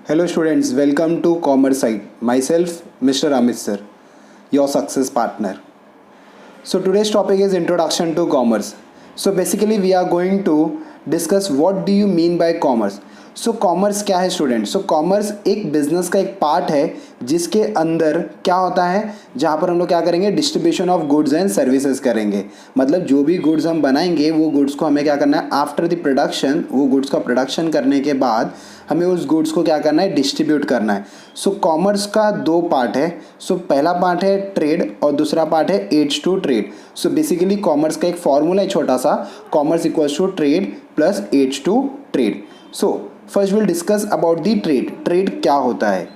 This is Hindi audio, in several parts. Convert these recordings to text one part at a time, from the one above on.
Hello students, welcome to Commerce Site. Myself, Mr. Amit sir, your success partner. So today's topic is introduction to commerce. So basically we are going to discuss what do you mean by commerce. So commerce क्या है स्टूडेंट? सो कॉमर्स एक बिजनेस का एक पार्ट है जिसके अंदर क्या होता है, जहाँ पर हम लोग क्या करेंगे, distribution of goods and services करेंगे। मतलब जो भी गुड्स हम बनाएंगे वो गुड्स को हमें क्या करना है, आफ्टर द प्रोडक्शन, वो गुड्स का प्रोडक्शन करने के बाद हमें उस गुड्स को क्या करना है, डिस्ट्रीब्यूट करना है। सो कॉमर्स का दो पार्ट है। सो पहला पार्ट है ट्रेड और दूसरा पार्ट है aids to trade. So basically commerce का एक फॉर्मूला है छोटा सा, commerce equals to trade plus aids to trade. So first will discuss about the trade. Trade क्या होता है?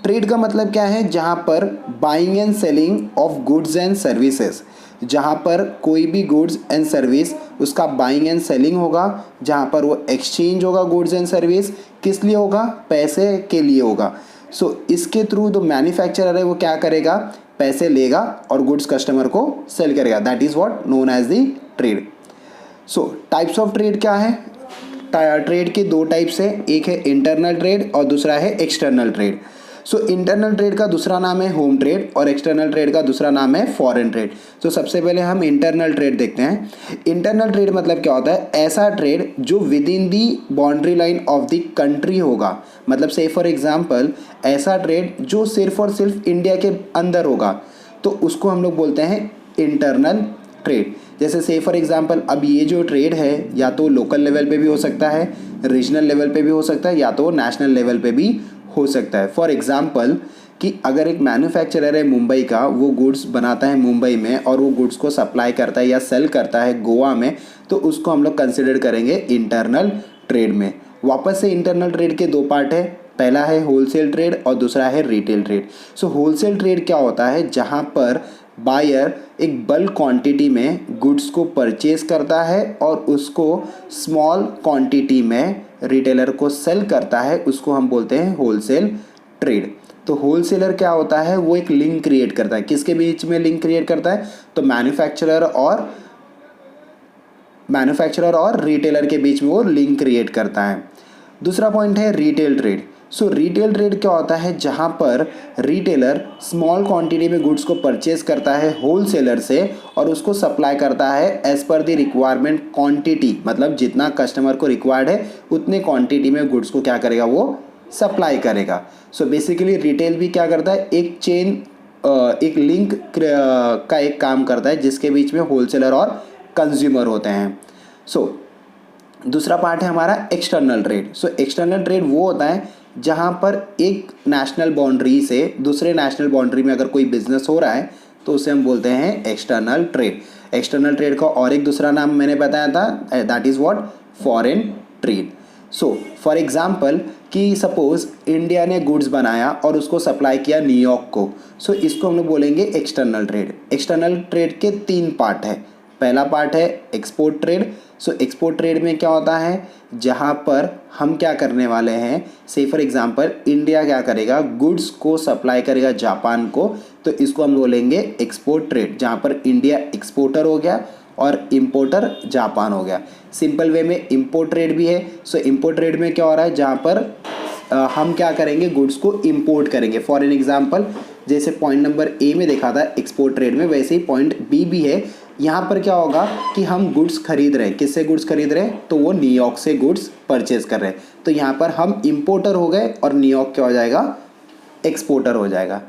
ट्रेड का मतलब क्या है, जहाँ पर buying and selling of goods and services, जहाँ पर कोई भी गुड्स एंड सर्विस उसका बाइंग एंड सेलिंग होगा, जहाँ पर वो एक्सचेंज होगा गुड्स एंड सर्विस, किस लिए होगा, पैसे के लिए होगा। सो इसके थ्रू जो मैन्युफैक्चरर है वो क्या करेगा, पैसे लेगा और गुड्स कस्टमर को सेल करेगा। That is what known as the trade. So types of trade क्या है? ट्रेड के दो टाइप्स है, एक है इंटरनल ट्रेड और दूसरा है external trade. So internal trade का दूसरा नाम है होम ट्रेड और एक्सटर्नल ट्रेड का दूसरा नाम है फॉरेन ट्रेड। तो सबसे पहले हम इंटरनल ट्रेड देखते हैं। इंटरनल ट्रेड मतलब क्या होता है, ऐसा ट्रेड जो with in the boundary line of the country होगा। मतलब से फॉर एग्जांपल ऐसा ट्रेड जो सिर्फ और सिर्फ इंडिया के अंदर होगा, तो उसको हम लोग बोलते हैं इंटरनल ट्रेड। जैसे से फॉर एग्जांपल अब ये जो ट्रेड है या तो लोकल लेवल पे भी हो सकता है, रीजनल लेवल पे भी हो सकता है, या तो नेशनल लेवल पे भी हो सकता है। फॉर एग्जांपल कि अगर एक मैन्युफैक्चरर है मुंबई का, वो गुड्स बनाता है मुंबई में और वो गुड्स को सप्लाई करता है या सेल करता है गोवा में, तो उसको हम लोग कंसिडर करेंगे इंटरनल ट्रेड में। वापस से इंटरनल ट्रेड के दो पार्ट है, पहला है होलसेल ट्रेड और दूसरा है रिटेल ट्रेड। सो होलसेल ट्रेड क्या होता है, जहाँ पर बायर एक बल्क क्वांटिटी में गुड्स को परचेज करता है और उसको स्मॉल क्वांटिटी में रिटेलर को सेल करता है, उसको हम बोलते हैं होलसेल ट्रेड। तो होलसेलर क्या होता है, वो एक लिंक क्रिएट करता है। किसके बीच में लिंक क्रिएट करता है? तो मैन्युफैक्चरर और रिटेलर के बीच में वो लिंक क्रिएट करता है। दूसरा पॉइंट है रिटेल ट्रेड। सो रिटेल ट्रेड क्या होता है, जहाँ पर रिटेलर स्मॉल क्वांटिटी में गुड्स को परचेज करता है होलसेलर से और उसको सप्लाई करता है as per the requirement quantity. मतलब जितना कस्टमर को रिक्वायर्ड है उतने क्वांटिटी में गुड्स को क्या करेगा, वो सप्लाई करेगा। सो बेसिकली रिटेल भी क्या करता है, एक चेन, एक लिंक का एक काम करता है जिसके बीच में होलसेलर और कंज्यूमर होते हैं। सो दूसरा पार्ट है हमारा external trade. So external trade वो होता है जहाँ पर एक नेशनल बाउंड्री से दूसरे नेशनल बाउंड्री में अगर कोई बिजनेस हो रहा है तो उसे हम बोलते हैं एक्सटर्नल ट्रेड। एक्सटर्नल ट्रेड का और एक दूसरा नाम मैंने बताया था, that is what, foreign trade. So for example कि सपोज इंडिया ने गुड्स बनाया और उसको सप्लाई किया न्यूयॉर्क को, सो इसको हम लोग बोलेंगे एक्सटर्नल ट्रेड। एक्सटर्नल ट्रेड के तीन पार्ट है। पहला पार्ट है export trade. So export trade में क्या होता है, जहाँ पर हम क्या करने वाले हैं, से फॉर एग्जांपल इंडिया क्या करेगा, गुड्स को सप्लाई करेगा जापान को, तो इसको हम बोलेंगे एक्सपोर्ट ट्रेड, जहाँ पर इंडिया एक्सपोर्टर हो गया और इंपोर्टर जापान हो गया। सिंपल वे में इंपोर्ट ट्रेड भी है। सो इंपोर्ट ट्रेड में क्या हो रहा है, जहाँ पर हम क्या करेंगे, गुड्स को इंपोर्ट करेंगे। फॉर एन एग्जांपल जैसे पॉइंट नंबर ए में देखा था एक्सपोर्ट ट्रेड में, वैसे ही पॉइंट बी भी है। यहाँ पर क्या होगा कि हम गुड्स खरीद रहे हैं, किससे गुड्स खरीद रहे हैं, तो वो न्यूयॉर्क से गुड्स परचेज कर रहे हैं। तो यहाँ पर हम इंपोर्टर हो गए और न्यूयॉर्क क्या हो जाएगा, एक्सपोर्टर हो जाएगा।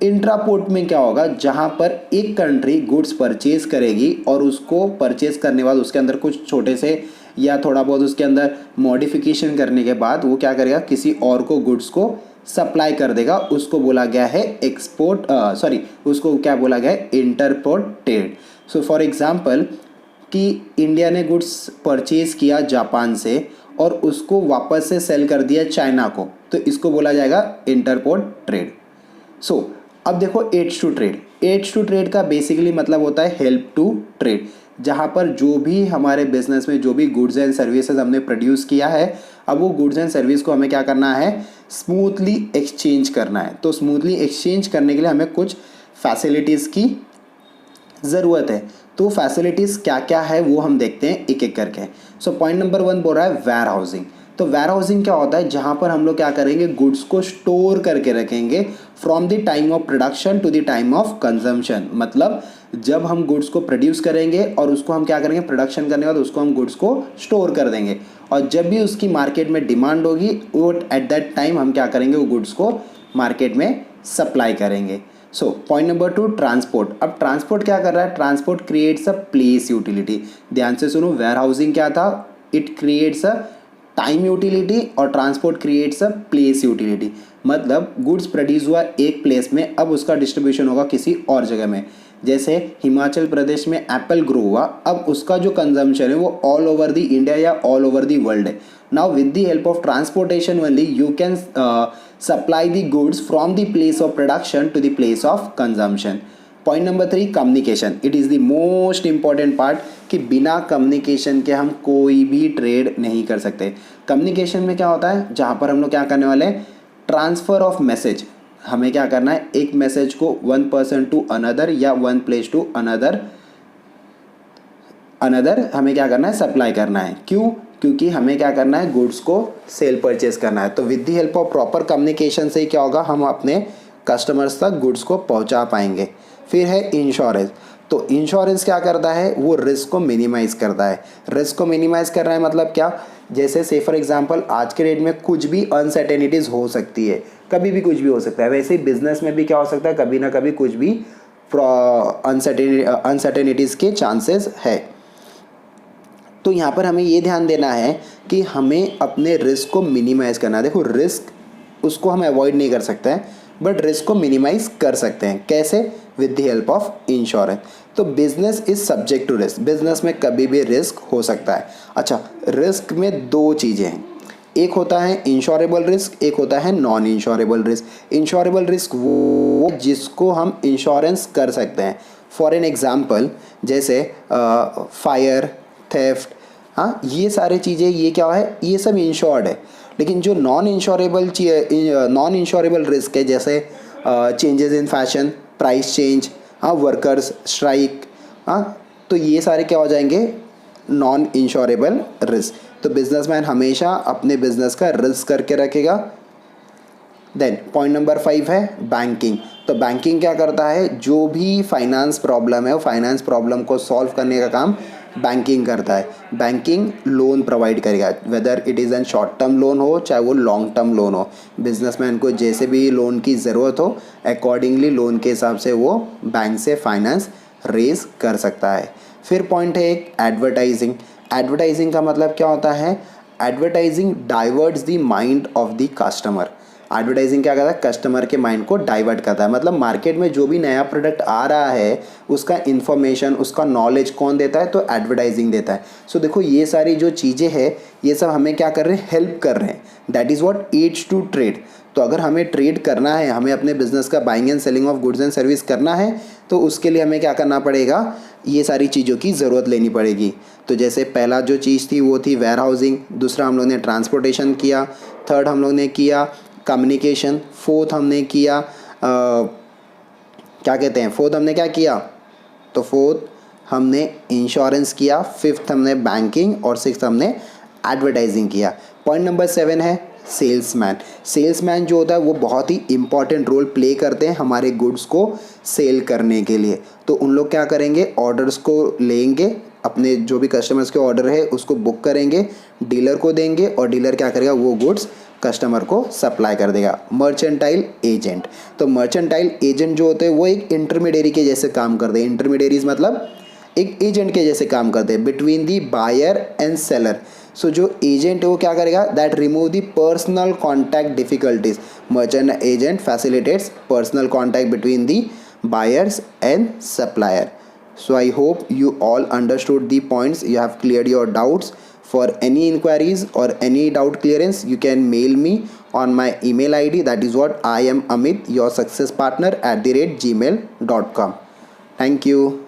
इंट्रापोर्ट में क्या होगा, जहाँ पर एक कंट्री गुड्स परचेज करेगी और उसको परचेज करने के बाद उसके अंदर कुछ छोटे से या थोड़ा बहुत उसके अंदर मॉडिफिकेशन करने के बाद वो क्या करेगा, किसी और को गुड्स को सप्लाई कर देगा, उसको बोला गया है उसको क्या बोला गया है, interport trade. So for example कि इंडिया ने गुड्स परचेज किया जापान से और उसको वापस से सेल कर दिया चाइना को, तो इसको बोला जाएगा इंटरपोर्ट ट्रेड। सो अब देखो aids to trade. Aids to trade का बेसिकली मतलब होता है हेल्प टू ट्रेड, जहाँ पर जो भी हमारे बिजनेस में जो भी गुड्स एंड सर्विसेज हमने प्रोड्यूस किया है, अब वो गुड्स एंड सर्विस को हमें क्या करना है, स्मूथली एक्सचेंज करना है। तो स्मूथली एक्सचेंज करने के लिए हमें कुछ फैसिलिटीज़ की ज़रूरत है। तो फैसिलिटीज़ क्या क्या है वो हम देखते हैं एक एक करके। सो पॉइंट नंबर 1 बोल रहा है वेयर हाउसिंग। तो वेयर हाउसिंग क्या होता है, जहाँ पर हम लोग क्या करेंगे, गुड्स को स्टोर करके रखेंगे from the time of production to the time of consumption. मतलब जब हम गुड्स को प्रोड्यूस करेंगे और उसको हम क्या करेंगे, प्रोडक्शन करने के बाद उसको हम गुड्स को स्टोर कर देंगे, और जब भी उसकी मार्केट में डिमांड होगी वो एट दैट टाइम हम क्या करेंगे, वो गुड्स को मार्केट में सप्लाई करेंगे। So point number 2, transport. अब ट्रांसपोर्ट क्या कर रहा है, transport creates a place utility. ध्यान से सुनो, वेयर हाउसिंग क्या था, it creates a time utility और transport creates a place utility. मतलब गुड्स प्रोड्यूस हुआ एक प्लेस में, अब उसका डिस्ट्रीब्यूशन होगा किसी और जगह में। जैसे हिमाचल प्रदेश में एप्पल ग्रो हुआ, अब उसका जो कंजम्पशन है वो ऑल ओवर द इंडिया या ऑल ओवर द वर्ल्ड है। Now with the help of transportation only you can supply the goods from the place of production to the place of consumption. Point number 3, communication. It is the most important part कि बिना कम्युनिकेशन के हम कोई भी ट्रेड नहीं कर सकते। कम्युनिकेशन में क्या होता है, जहाँ पर हम लोग क्या करने वाले हैं, ट्रांसफ़र ऑफ मैसेज। हमें क्या करना है, एक मैसेज को वन पर्सन टू अनदर या वन प्लेस टू अनदर हमें क्या करना है, सप्लाई करना है। क्यों, क्योंकि हमें क्या करना है, गुड्स को सेल परचेज करना है। तो with the help of proper communication से क्या होगा, हम अपने कस्टमर्स तक गुड्स को पहुंचा पाएंगे। फिर है इंश्योरेंस। तो इंश्योरेंस क्या करता है, वो रिस्क को मिनिमाइज़ करता है। रिस्क को मिनिमाइज़ कर रहा है मतलब क्या, जैसे से फॉर एग्जांपल आज के डेट में कुछ भी अनसर्टेनिटीज़ हो सकती है, कभी भी कुछ भी हो सकता है। वैसे ही बिजनेस में भी क्या हो सकता है, कभी ना कभी कुछ भी अनसर्टेनिटीज़ के चांसेस है। तो यहाँ पर हमें ये ध्यान देना है कि हमें अपने रिस्क को मिनिमाइज़ करना है। देखो रिस्क उसको हम अवॉइड नहीं कर सकते हैं, बट रिस्क को मिनिमाइज़ कर सकते हैं। कैसे, with the help of insurance. तो business is subject to risk, business में कभी भी रिस्क हो सकता है। अच्छा, रिस्क में दो चीज़ें हैं, एक होता है इंश्योरेबल रिस्क, एक होता है non insurable risk. Insurable risk वो जिसको हम इंश्योरेंस कर सकते हैं। फॉर एन एग्जांपल जैसे फायर, थेफ्ट, हाँ ये सारी चीज़ें, ये क्या है, ये सब इंश्योर्ड है। लेकिन जो नॉन इंश्योरेबल रिस्क है, जैसे changes in fashion, price change, हाँ वर्कर्स स्ट्राइक, हाँ तो ये सारे क्या हो जाएंगे, नॉन इंश्योरेबल रिस्क। तो बिजनेसमैन हमेशा अपने बिजनेस का रिस्क करके रखेगा। देन पॉइंट नंबर 5 है बैंकिंग। तो बैंकिंग क्या करता है, जो भी फाइनेंस प्रॉब्लम है वो फाइनेंस प्रॉब्लम को सॉल्व करने का काम बैंकिंग करता है। बैंकिंग लोन प्रोवाइड करेगा, whether it is an short term loan हो चाहे वो लॉन्ग टर्म लोन हो। बिजनेसमैन को जैसे भी लोन की ज़रूरत हो अकॉर्डिंगली लोन के हिसाब से वो बैंक से फाइनेंस रेज कर सकता है। फिर पॉइंट है एक एडवर्टाइजिंग। एडवर्टाइजिंग का मतलब क्या होता है, advertising diverts the mind of the customer. Advertising क्या करता है, कस्टमर के माइंड को डाइवर्ट करता है। मतलब मार्केट में जो भी नया प्रोडक्ट आ रहा है उसका इन्फॉर्मेशन, उसका नॉलेज कौन देता है, तो एडवर्टाइजिंग देता है। सो देखो ये सारी जो चीज़ें हैं ये सब हमें क्या कर रहे हैं, हेल्प कर रहे हैं। That is what aids to trade. तो अगर हमें ट्रेड करना है, हमें अपने बिजनेस का buying and selling of goods and service करना है, तो उसके लिए हमें क्या करना पड़ेगा, ये सारी चीज़ों की ज़रूरत लेनी पड़ेगी। तो जैसे पहला जो चीज़ थी वो थी वेयर हाउसिंग, दूसरा हम लोग ने ट्रांसपोर्टेशन किया, थर्ड हम लोग ने किया कम्युनिकेशन, फोर्थ हमने किया क्या कहते हैं, फोर्थ हमने क्या किया, तो फोर्थ हमने इंश्योरेंस किया, फिफ्थ हमने बैंकिंग और सिक्स्थ हमने एडवर्टाइजिंग किया। पॉइंट नंबर 7 है सेल्समैन। सेल्समैन जो होता है वो बहुत ही इंपॉर्टेंट रोल प्ले करते हैं हमारे गुड्स को सेल करने के लिए। तो उन लोग क्या करेंगे, ऑर्डर्स को लेंगे, अपने जो भी कस्टमर्स के ऑर्डर है उसको बुक करेंगे, डीलर को देंगे और डीलर क्या करेगा, वो गुड्स कस्टमर को सप्लाई कर देगा। Mercantile agent. तो मर्चेंटाइल एजेंट जो होते हैं वो एक इंटरमीडियरी के जैसे काम करते हैं। इंटरमीडियरीज मतलब एक एजेंट के जैसे काम करते हैं between the buyer and seller. So जो एजेंट है वो क्या करेगा, that remove the personal contact difficulties. Merchant agent facilitates personal contact between the buyers and supplier. So I hope you all understood the points, you have cleared your doubts. For any inquiries or any doubt clearance you can mail me on my email id, that is what I am Amit, your success partner @gmail.com. Thank you.